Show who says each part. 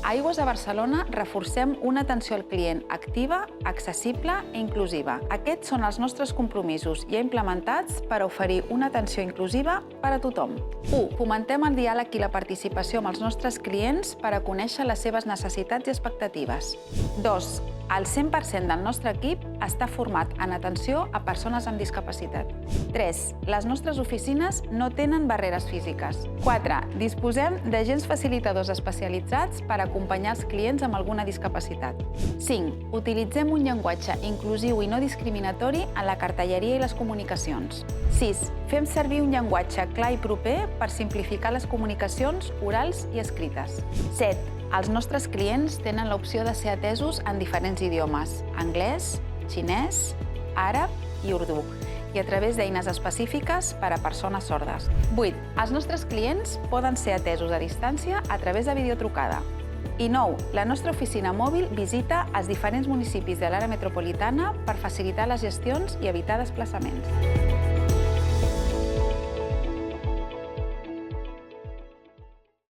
Speaker 1: A Aigües de Barcelona reforcem una atenció al client activa, accessible i inclusiva. Aquests són els nostres compromisos ja implementats per oferir una atenció inclusiva per a tothom. 1. Fomentem el diàleg i la participació amb els nostres clients per a conèixer les seves necessitats i expectatives. 2. El 100% del nostre equip està format en atenció a persones amb discapacitat. 3. Les nostres oficines no tenen barreres físiques. 4. Disposem d'agents facilitadors especialitzats per acompanyar els clients amb alguna discapacitat. 5. Utilitzem un llenguatge inclusiu i no discriminatori en la cartelleria i les comunicacions. 6. Fem servir un llenguatge clar i proper per simplificar les comunicacions orals i escrites. 7. Els nostres clients tenen l'opció de ser atesos en diferents idiomes: anglès, xinès, àrab i urdú, i a través d'eines específiques per a persones sordes. 8. Els nostres clients poden ser atesos a distància a través de videotrucada. I 9. La nostra oficina mòbil visita els diferents municipis de l'àrea metropolitana per facilitar les gestions i evitar desplaçaments.